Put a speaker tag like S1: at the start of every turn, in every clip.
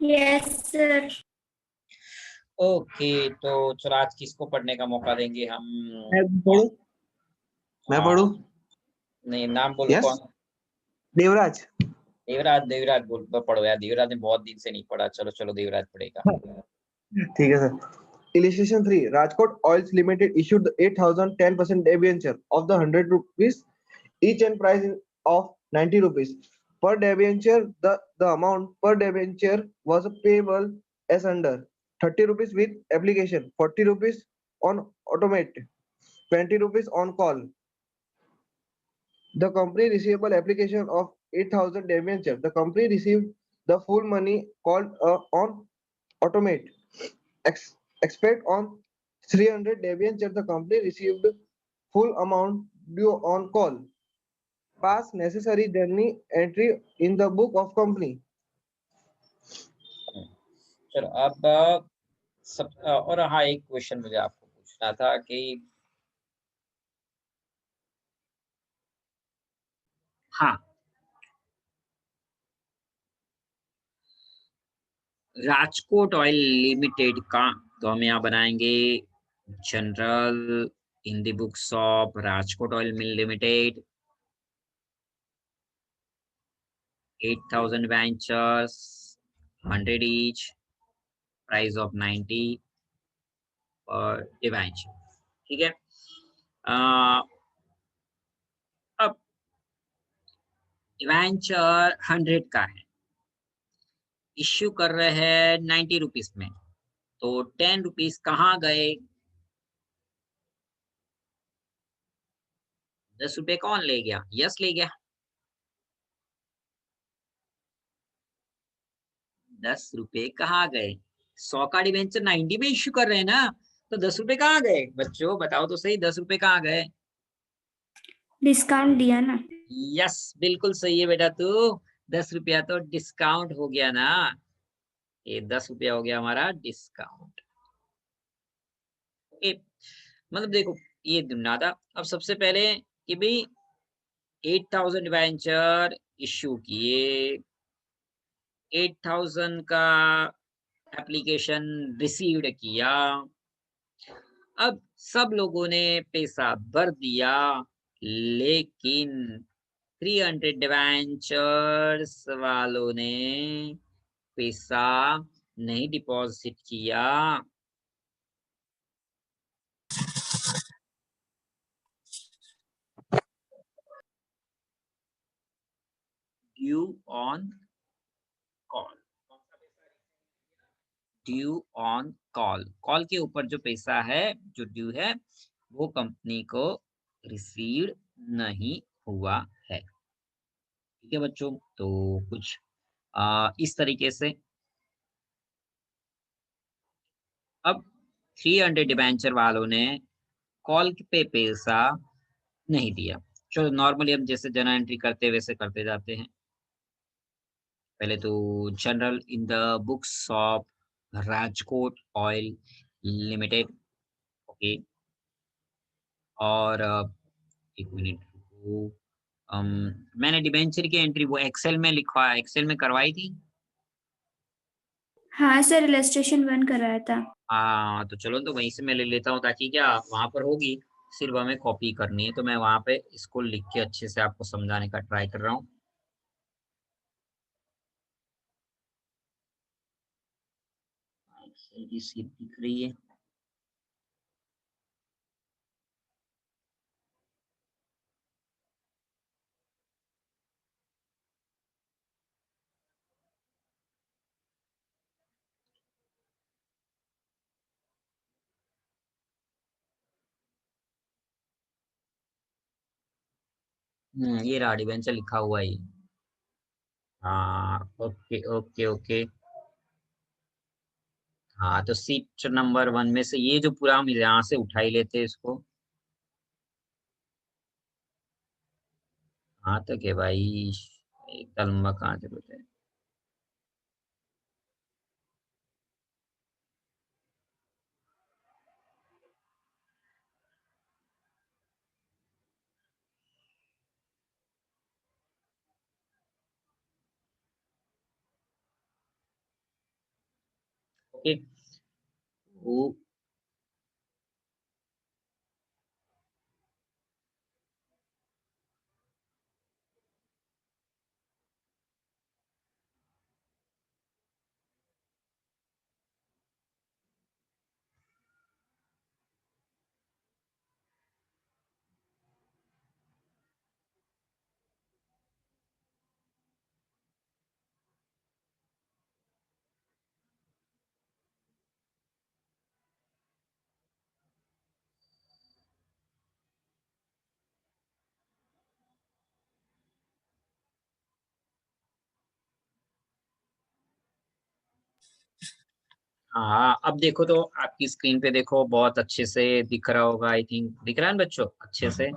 S1: Yes sir.
S2: Okay, तो चलो आज किसको पढ़ने का मौका देंगे हम?
S3: मैं पढ़ूं? मैं पढ़ूं?
S2: नहीं, नाम बोलो।
S3: यस,
S2: कौन?
S3: देवराज।
S2: देवराज बोल पढ़ो यार। देवराज ने बहुत दिन से नहीं पढ़ा। चलो देवराज पढ़ेगा।
S3: ठीक है sir. Illustration 3. Rajkot Oils Limited issued the 8,000 10% debenture of the 100 rupees each and price of 90 rupees per debenture. The amount per debenture was payable as under: 30 rupees with application, 40 rupees on automate, 20 rupees on call. The company receivable application of 8,000 debenture. The company received the full money called on automate. Expect on 300 debenture. The company received full amount due on call. Pass necessary journey entry in the book of company.
S2: चलो अब और हाँ, एक question मुझे आपको पूछना था कि हाँ, राजकोट ऑयल लिमिटेड का तो हम यहाँ बनाएंगे general in the books of Rajkot oil mill limited 8,000 ventures 100 each price of 90 per debenture। ठीक है। अब डिवेंचर 100 का है, इश्यू कर रहे हैं 90 रुपीज में, तो 10 रुपीज कहाँ गए? 10 रुपए कौन ले गया? यस ले गया। 10 रुपए कहाँ गए? 100 का डिवेंचर 90 में इश्यू कर रहे हैं ना, तो 10 रुपए कहाँ गए? बच्चों बताओ तो सही, 10 रुपए कहाँ गए?
S1: डिस्काउंट दिया ना।
S2: यस, बिल्कुल सही है बेटा। तू 10 रुपया तो डिस्काउंट हो गया ना, ये 10 रुपया हो गया हमारा डिस्काउंट। ओके, मतलब देखो ये दुनिया था। अब सबसे पहले कि भाई 8,000 डिवेंचर इश्यू किए, 8,000 का एप्लीकेशन रिसीव्ड किया। अब सब लोगों ने पैसा भर दिया, लेकिन 300 डिवेंचर्स वालों ने पैसा नहीं डिपॉजिट किया। Due on call, due on call, call के ऊपर जो पैसा है, जो ड्यू है, वो कंपनी को रिसीव नहीं हुआ है। ठीक है बच्चों, तो कुछ इस तरीके से। अब 300 डिबेंचर वालों ने कॉल पे पैसा नहीं दिया। चलो नॉर्मली हम जैसे जर्नल एंट्री करते वैसे करते जाते हैं। पहले तो general in the books of Rajkot oil limited. Okay, और एक मिनट रुको। अम, मैंने डिबेंचर की एंट्री वो एक्सेल में लिखवा, एक्सेल में करवाई थी।
S1: हाँ सर, इलस्ट्रेशन 1 कराया था।
S2: हाँ, तो चलो तो वहीं से मैं ले लेता हूँ, ताकि क्या वहां पर होगी, सिर्फ हमें कॉपी करनी है। तो मैं वहां पे इसको लिख के अच्छे से आपको समझाने का ट्राई कर रहा हूँ। एक्सेल सीट दिख रही है। ये रहा डिबेंचर लिखा हुआ है। हाँ, ओके ओके ओके। हाँ, तो सीट नंबर 1 में से ये जो पूरा हम यहाँ से उठा ही लेते हैं इसको। हाँ तक है भाई, एक लंबा कहाँ जरूरत है। ओके, हाँ अब देखो तो आपकी स्क्रीन पे देखो बहुत अच्छे से दिख रहा होगा, आई थिंक दिख रहा है ना बच्चों अच्छे से।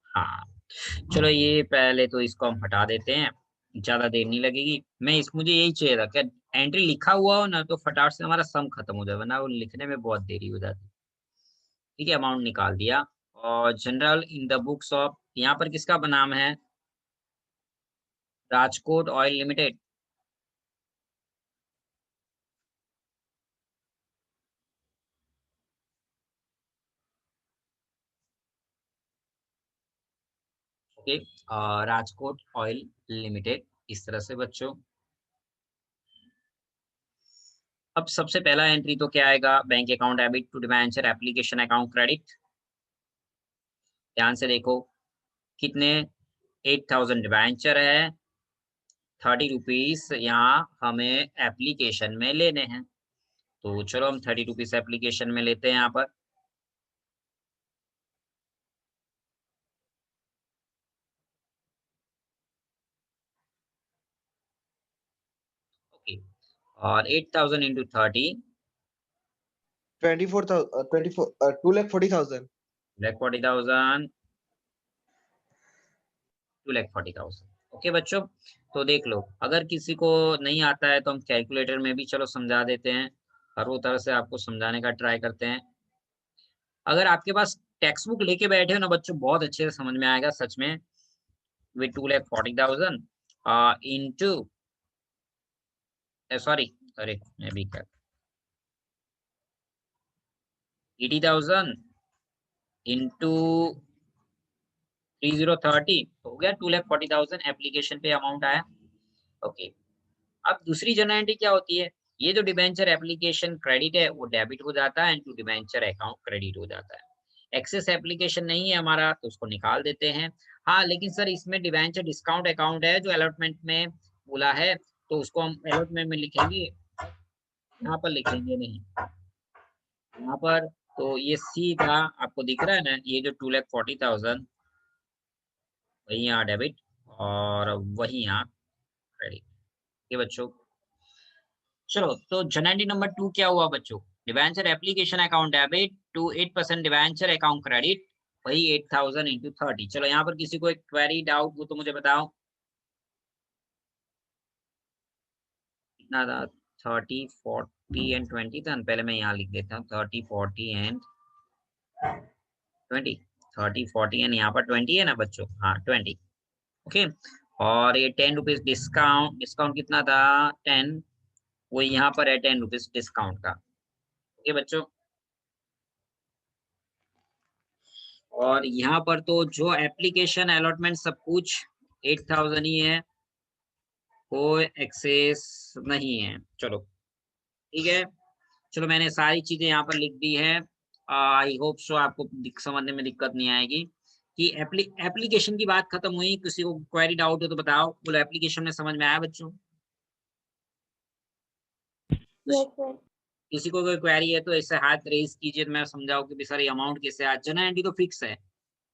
S2: हाँ चलो ये पहले तो इसको हम हटा देते हैं, ज्यादा देर नहीं लगेगी। मुझे यही चाहिए था कि एंट्री लिखा हुआ हो ना तो फटाफट से हमारा सम खत्म हो जाए, वरना वो लिखने में बहुत देरी हो जाती। ठीक है, अमाउंट निकाल दिया। और general in the books of, यहाँ पर किसका नाम है? Rajkot oil limited. Okay, Rajkot oil limited, इस तरह से बच्चों। अब सबसे पहला एंट्री तो क्या आएगा? Bank account debit to debenture application account credit. ध्यान से देखो कितने, 8000 डिबेंचर है, 30 रुपीज यहाँ हमें एप्लीकेशन में लेने हैं। तो चलो हम 30 रुपीज एप्लीकेशन में लेते हैं यहाँ पर। ओके, और 8000 इंटू 30,
S3: 2,40,000
S2: 2,40,000, 2,40,000। ओके बच्चों, तो देख लो अगर किसी को नहीं आता है तो हम कैलकुलेटर में भी चलो समझा देते हैं, हर वो तरह से आपको समझाने का ट्राई करते हैं। अगर आपके पास टेक्स्ट बुक लेके बैठे हो ना बच्चों, बहुत अच्छे से समझ में आएगा सच में। विद 2,40,000 इंटू, सॉरी, अरे मैं भी क्या, 80,000 इंटू 3030 हो गया 2,40,000 एप्लीकेशन पे अमाउंट आया। ओके, अब दूसरी जनरल एंट्री क्या होती है? ये जो डिबेंचर एप्लीकेशन क्रेडिट है वो डेबिट हो जाता है, टू डिबेंचर अकाउंट क्रेडिट हो जाता है। एक्सेस एप्लीकेशन नहीं है हमारा तो उसको निकाल देते हैं। हाँ लेकिन सर इसमें डिबेंचर डिस्काउंट अकाउंट है जो अलॉटमेंट में बोला है, तो उसको हम अलॉटमेंट में लिखेंगे, यहाँ पर लिखेंगे नहीं, यहाँ पर। तो ये सीधा आपको दिख रहा है ना, ये जो 2,40,000 वही यहाँ डेबिट और वही यहाँ क्रेडिट। ये बच्चों चलो, तो जनरल नंबर 2 क्या हुआ बच्चों? Debenture application account debit to 8% debenture account credit, वही 8000 इंटू 30। चलो यहाँ पर किसी को एक क्वेरी डाउट हो तो मुझे बताओ कितना था? 30, 40 एंड 20 था। पहले मैं यहाँ लिख देता हूँ 30, 40 एंड 20। 30, 40 एंड यहाँ पर 20 है ना बच्चों? हाँ 20। ओके, और ये 10 रुपीज डिस्काउंट, डिस्काउंट कितना था? 10, वो यहाँ पर है 10 रुपीज डिस्काउंट का। ओके बच्चों, और यहाँ पर तो जो एप्लीकेशन अलॉटमेंट सब कुछ 8000 ही है, कोई एक्सेस नहीं है। चलो ठीक है, चलो मैंने सारी चीजें यहाँ पर लिख दी है। आई होप सो आपको समझने में दिक्कत नहीं आएगी। कि एप्लीकेशन की बात खत्म हुई, किसी को क्वेरी डाउट हो तो बताओ। बोलो एप्लीकेशन में समझ में आया बच्चों?
S1: Yes, sir.
S2: किसी को कोई क्वेरी है तो ऐसे हाथ रेज कीजिए, तो मैं समझाऊं कि सर ये अमाउंट कैसे आ। जनरल एंट्री तो फिक्स है,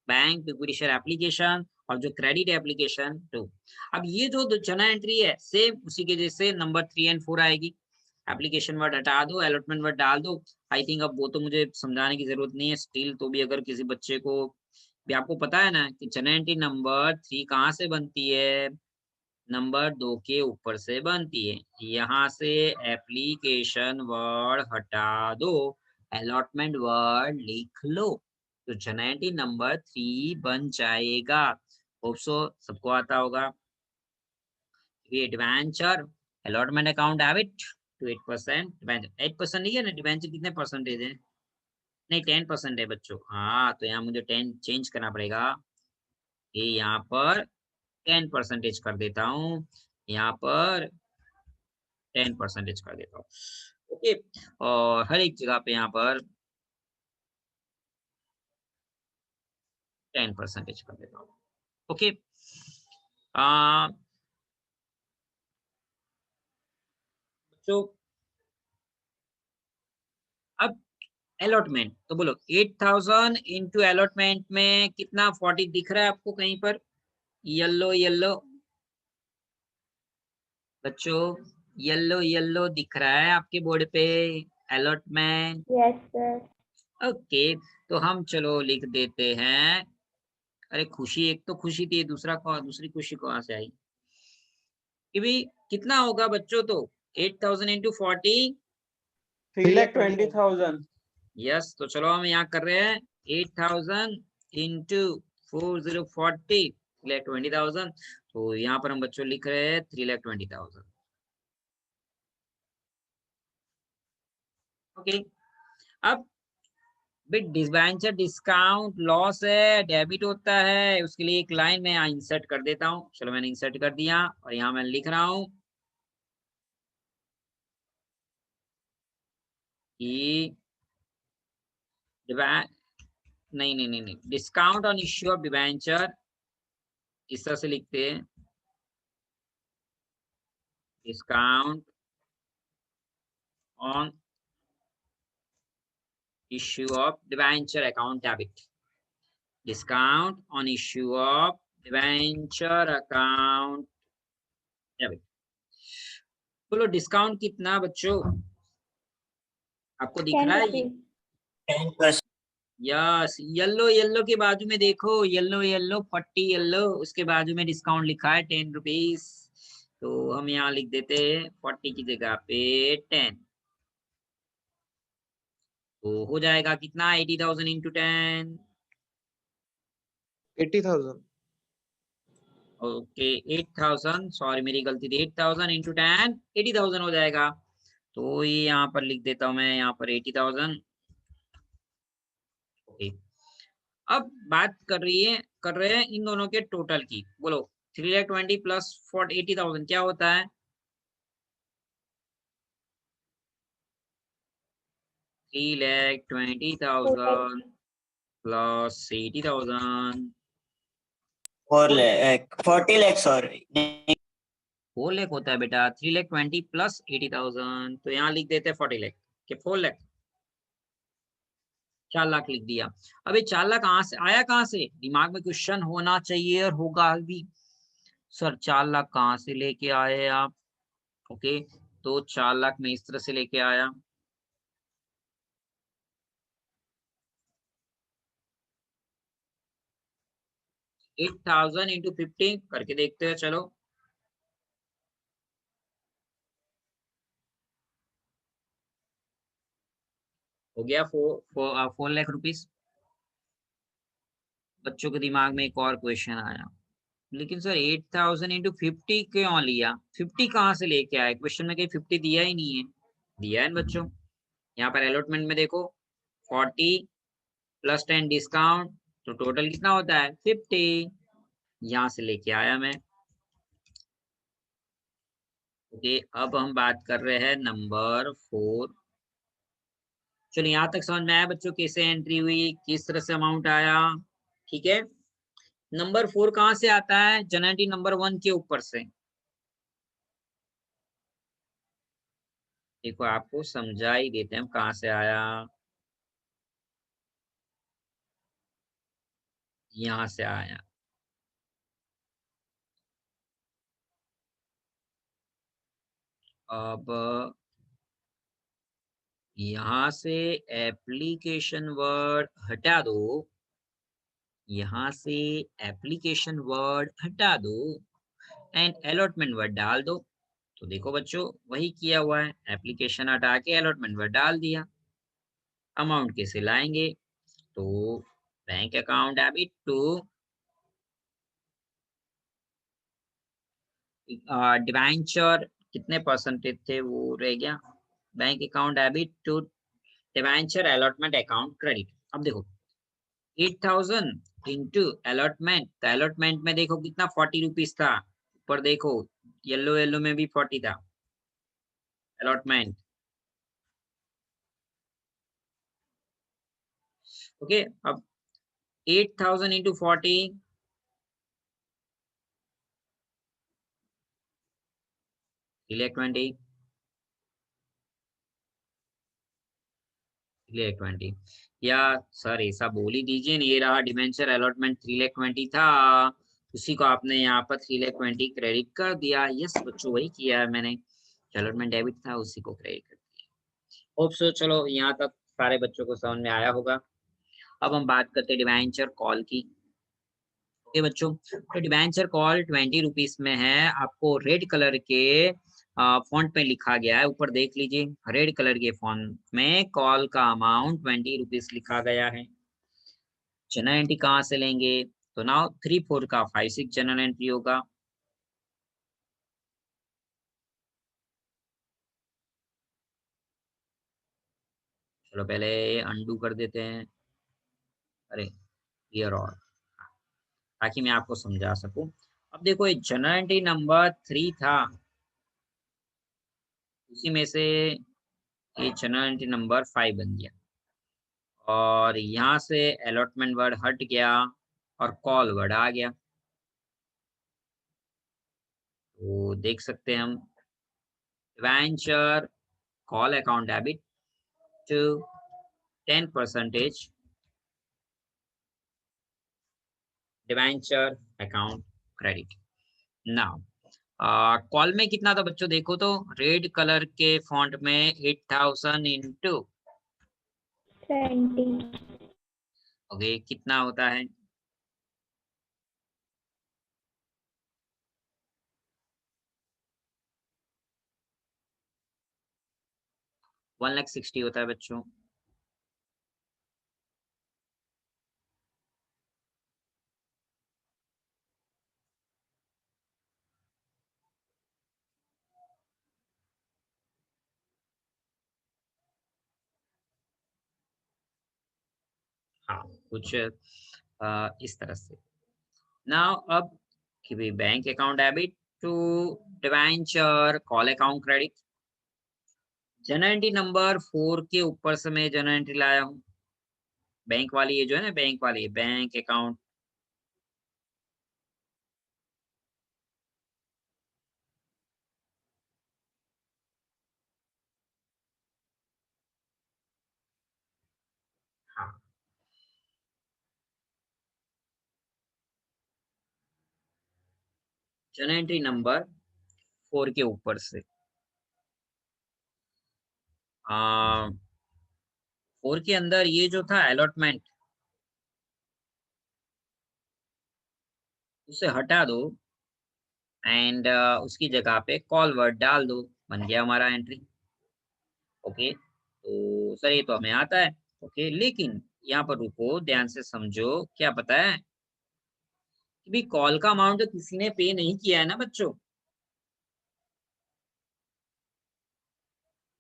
S2: बैंक इक्विटी शेयर एप्लीकेशन और जो क्रेडिट एप्लीकेशन 2। अब ये जो जनरल एंट्री है सेम उसी के जैसे नंबर 3 एंड 4 आएगी। एप्लीकेशन वर्ड हटा दो, अलॉटमेंट वर्ड डाल दो। आई थिंक अब वो तो मुझे समझाने की जरूरत नहीं है स्टिल, तो भी अगर किसी बच्चे को भी, आपको पता है ना कि जनरल एंट्री नंबर 3 कहाँ से बनती है? नंबर 2 के ऊपर से बनती है। यहाँ से एप्लीकेशन वर्ड हटा दो, अलॉटमेंट वर्ड लिख लो, तो जनरल नंबर 3 बन जाएगा। होप सो सबको आता होगा। ये adventure allotment account debit to 8%, 8% नहीं है ना, डिबेंचर कितने परसेंटेज है, नहीं 10% है बच्चों। हाँ, तो यहाँ मुझे 10 चेंज करना पड़ेगा, ये यहाँ पर 10% कर देता हूँ, यहाँ पर 10% कर देता हूँ। ओके, और हर एक जगह पे यहाँ पर 10% कर देता हूँ। ओके, तो अब अलॉटमेंट, तो बोलो 8000 इंटू अलॉटमेंट में कितना 40 दिख रहा है आपको कहीं पर, येलो येलो बच्चों, येलो येलो दिख रहा है आपके बोर्ड पे अलॉटमेंट।
S1: Yes sir.
S2: ओके, तो हम चलो लिख देते हैं, अरे खुशी, एक तो खुशी थी, दूसरी खुशी कहाँ से आई कि भाई कितना होगा बच्चों, तो 8000 इंटू 40,
S3: 3,20,000।
S2: यस, तो चलो हम यहाँ कर रहे हैं 8000 इंटू 4040 3,20,000, तो यहाँ पर हम बच्चों लिख रहे हैं 3,20,000। ओके, अब डिबेंचर डिस्काउंट लॉस है, डेबिट होता है, उसके लिए एक लाइन में यहाँ इंसर्ट कर देता हूँ। चलो मैंने इंसर्ट कर दिया और यहाँ मैं लिख रहा हूँ कि नहीं, discount on issue of debenture, इस तरह से लिखते हैं, discount on issue of debenture account debit, discount on issue of debenture account debit। बोलो डिस्काउंट कितना बच्चों, आपको दिख रहा है ये
S4: 10%।
S2: यस, येलो येलो के बाजू में देखो, येलो येलो 40 येलो, उसके बाजू में डिस्काउंट लिखा है 10 रुपीज, तो हम यहाँ लिख देते हैं 40 की जगह पे 10, तो हो जाएगा कितना 80,000 इंटू 10,
S3: 80,000।
S2: ओके 8000, सॉरी मेरी गलती थी, 8000 इंटू 10 80,000 हो जाएगा, तो ये यहाँ पर लिख देता हूँ मैं, यहाँ पर 80,000। ओके, अब बात कर रहे हैं इन दोनों के टोटल की। बोलो 3,20,000 प्लस 80,000 क्या होता है, 3,20,000 प्लस 80,000,
S4: 40 लाख, सॉरी
S2: 4 लाख होता है बेटा, 3,20,000 प्लस 80,000, तो यहाँ लिख देते हैं 40 लाख के 4 लाख, 4 लाख लिख दिया। अब ये 4 लाख कहाँ से आया, कहाँ से, दिमाग में क्वेश्चन होना चाहिए और होगा भी, सर 4 लाख कहाँ से लेके आए आप। ओके, तो 4 लाख में इस तरह से लेके आया, $8,000 इंटू 50 करके देखते हैं, चलो हो गया 4 लाख रुपीस। बच्चों के दिमाग में एक और क्वेश्चन आया, लेकिन सर 8,000 इंटू 50 क्यों लिया, 50 कहाँ से लेके आए, क्वेश्चन में कहीं 50 दिया ही नहीं है, दिया है बच्चों, यहाँ पर अलॉटमेंट में देखो 40 प्लस 10 डिस्काउंट, तो टोटल कितना होता है 50, यहाँ से लेके आया मैं। ओके, अब हम बात कर रहे हैं नंबर 4। चलो यहाँ तक समझ में आया बच्चों, कैसे एंट्री हुई, किस तरह से अमाउंट आया, ठीक है। नंबर 4 कहाँ से आता है, जनरेटिंग नंबर 1 के ऊपर से। देखो आपको समझा ही देते हैं कहाँ से आया, यहाँ से आया। अब यहाँ से एप्लीकेशन वर्ड हटा दो, यहाँ से एप्लीकेशन वर्ड हटा दो एंड अलॉटमेंट वर्ड डाल दो, तो देखो बच्चों वही किया हुआ है, एप्लीकेशन हटा के अलॉटमेंट वर्ड डाल दिया। अमाउंट कैसे लाएंगे, तो bank account debit to debenture, कितने परसेंटेज थे वो रह गया, bank account debit to debenture allotment account credit. अब देखो 8,000 इंटू अलॉटमेंट, तो अलॉटमेंट में देखो कितना 40 रुपीज था, ऊपर देखो येलो येलो में भी 40 था अलॉटमेंट। ओके, अब 8,000 इंटू 40 20 3,20,000 या सर ऐसा बोल ही दीजिए ना, ये रहा डिबेंचर अलॉटमेंट 3,20,000 था, उसी को आपने यहाँ पर 3,20,000 क्रेडिट कर दिया। यस बच्चों वही किया है मैंने, अलॉटमेंट डेबिट था उसी को क्रेडिट कर दिया। होप सो चलो यहाँ तक सारे बच्चों को समझ में आया होगा। अब हम बात करते हैं डिबेंचर कॉल की। ओके बच्चों, तो डिबेंचर कॉल 20 रुपीज में है, आपको रेड कलर के फॉन्ट में लिखा गया है, ऊपर देख लीजिए रेड कलर के फॉन्ट में कॉल का अमाउंट 20 रुपीज लिखा गया है। जनरल एंट्री कहाँ से लेंगे, तो नाउ 3-4 का 5-6 जनरल एंट्री होगा। चलो पहले अंडू कर देते हैं, अरे क्लियर और, ताकि मैं आपको समझा सकूं। अब देखो ये जनरल एंट्री नंबर 3 था, उसी में से ये जनरल एंट्री नंबर 5 बन गया, और यहाँ से अलॉटमेंट वर्ड हट गया और कॉल वर्ड आ गया। तो देख सकते हैं हम debenture call account debit to 10% debenture account credit. Now call में कितना था बच्चों, देखो तो रेड कलर के फॉन्ट में 8,000 इंटू
S1: 20.
S2: ओके कितना होता है, वन लाख 60 होता है बच्चों। हाँ कुछ इस तरह से। नाउ अब कि भाई bank account debit to debenture call account credit. General entry number 4 के ऊपर से मैं जनरल एंट्री लाया हूँ, बैंक वाली ये जो है ना, बैंक वाली बैंक अकाउंट, हाँ जनरल एंट्री नंबर 4 के ऊपर से 4 के अंदर ये जो था अलॉटमेंट, उसे हटा दो एंड उसकी जगह पे कॉल वर्ड डाल दो, बन गया हमारा एंट्री। ओके तो सर ये तो हमें आता है, ओके लेकिन यहाँ पर रुको ध्यान से समझो, क्या पता है कि भी कॉल का अमाउंट तो किसी ने पे नहीं किया है ना बच्चों।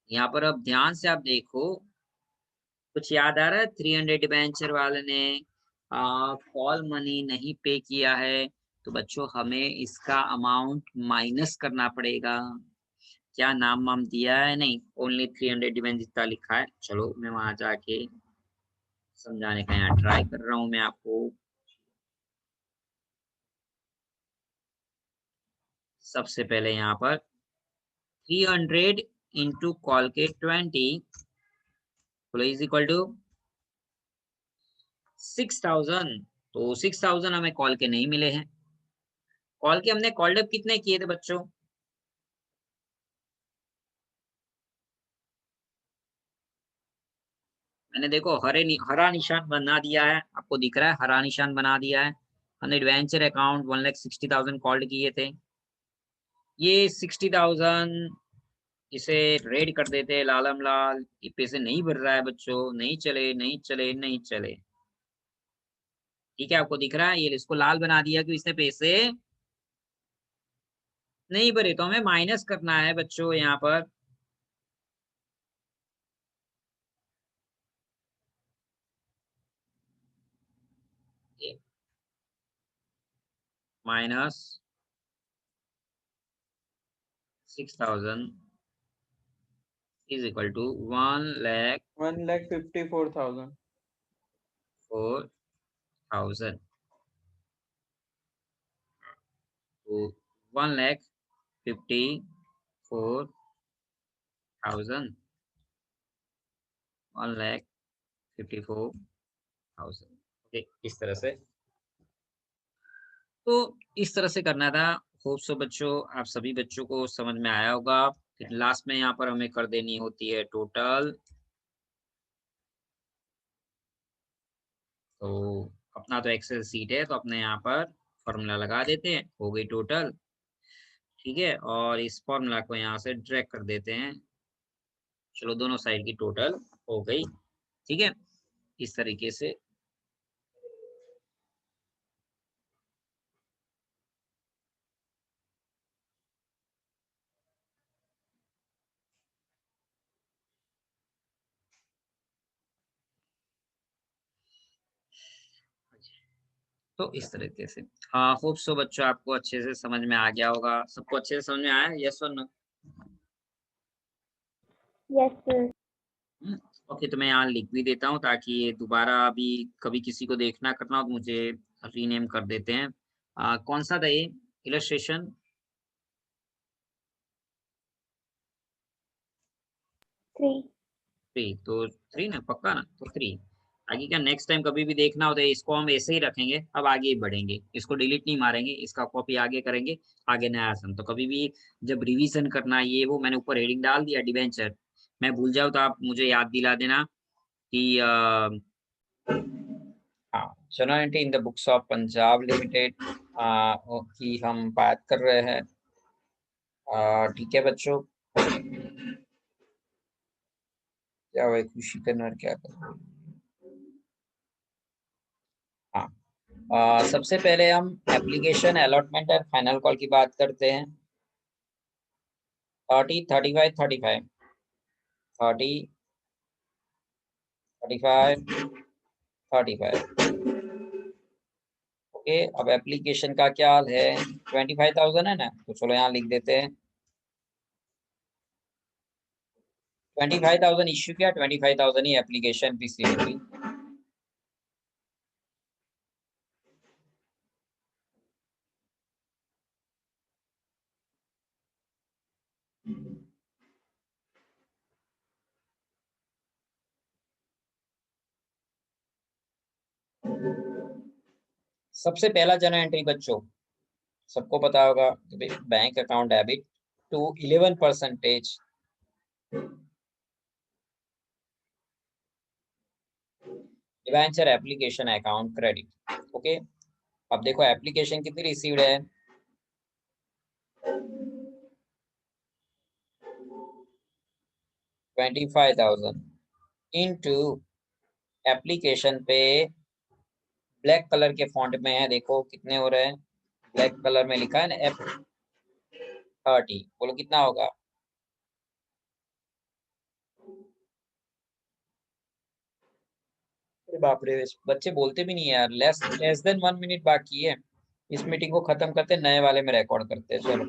S2: यहाँ पर अब ध्यान से आप देखो, कुछ याद आ रहा है, 300 डिबेंचर वाले ने कॉल मनी नहीं पे किया है, तो बच्चों हमें इसका अमाउंट माइनस करना पड़ेगा। क्या नाम वाम दिया है, नहीं ओनली 300 डिबेंचर जितना लिखा है। चलो मैं वहां जाके समझाने का यहाँ ट्राई कर रहा हूँ मैं आपको। सबसे पहले यहाँ पर 300 इंटू कॉल के 20 इज इक्वल टू 6,000। तो 6,000 हमें कॉल के नहीं मिले हैं। कॉल के हमने कॉल्ड अप कितने किए थे बच्चों, मैंने देखो हरा निशान बना दिया है, आपको दिख रहा है हरा निशान बना दिया है। हमने एडवेंचर अकाउंट 1,60,000 कॉल्ड किए थे, ये 60,000 इसे रेड कर देते लालम लाल, ये पैसे नहीं भर रहा है बच्चों, नहीं चले नहीं चले नहीं चले। ठीक है आपको दिख रहा है, ये इसको लाल बना दिया कि इसने पैसे नहीं भरे, तो हमें माइनस करना है बच्चों यहाँ पर माइनस 6,000 इज इक्वल टू
S5: 1,54,000.
S2: 1,04,000। तो 1,54,000 1,54,000। ओके, इस तरह से। तो इस तरह से करना था। होप सो बच्चों आप सभी बच्चों को समझ में आया होगा। फिर लास्ट में यहाँ पर हमें कर देनी होती है टोटल। तो अपना तो एक्सेल सीट है, तो अपने यहाँ पर फॉर्मूला लगा देते हैं, हो गई टोटल। ठीक है, और इस फॉर्मूला को यहाँ से ड्रैग कर देते हैं। चलो दोनों साइड की टोटल हो गई। ठीक है, इस तरीके से। तो इस तरीके से। हाँ, होप सो बच्चों आपको अच्छे से समझ में आ गया होगा। सबको अच्छे से समझ में आया? यस और नो?
S1: Yes, sir.
S2: ओके, तो मैं यहाँ लिख भी देता हूँ ताकि ये दोबारा अभी कभी किसी को देखना करना हो तो मुझे रीनेम कर देते हैं। कौन सा था ये इलस्ट्रेशन?
S1: 3.
S2: 3। तो 3 ना, पक्का ना? तो 3। आगे क्या नेक्स्ट टाइम कभी भी देखना होता है, इसको हम ऐसे ही रखेंगे। अब आगे ही बढ़ेंगे, इसको डिलीट नहीं मारेंगे, इसका कॉपी आगे करेंगे। आगे नया सन। तो कभी भी जब रिवीजन करना ये वो, मैंने ऊपर हेडिंग डाल दिया डिबेंचर, मैं भूल जाऊँ तो आप मुझे याद दिला देना कि हाँ, general entry in the books of Punjab limited की हम बात कर रहे हैं। ठीक है बच्चों, क्या हुआ खुशी करना क्या कर रहे हैं? हाँ, सबसे पहले हम application allotment and final call की बात करते हैं। 30, 35, 35, 30, 35, 35। ओके, अब एप्लीकेशन का क्या हाल है? 25,000 है ना, तो चलो यहाँ लिख देते हैं 25,000 इश्यू किया, 25,000 ही एप्लीकेशन रिसीव हुई। सबसे पहला जनरल एंट्री बच्चों सबको पता होगा, bank account debit to 11%, debenture application account credit. Okay, अब देखो एप्लीकेशन कितनी रिसीव्ड है? 25,000 इनटू एप्लीकेशन पे ब्लैक कलर के फॉन्ट में है, देखो कितने हो रहे हैं। ब्लैक कलर में लिखा है ना F30, बोलो कितना होगा? अरे बाप रे, बच्चे बोलते भी नहीं है यार। लेस देन 1 मिनट बाकी है, इस मीटिंग को खत्म करते नए वाले में रिकॉर्ड करते हैं। चलो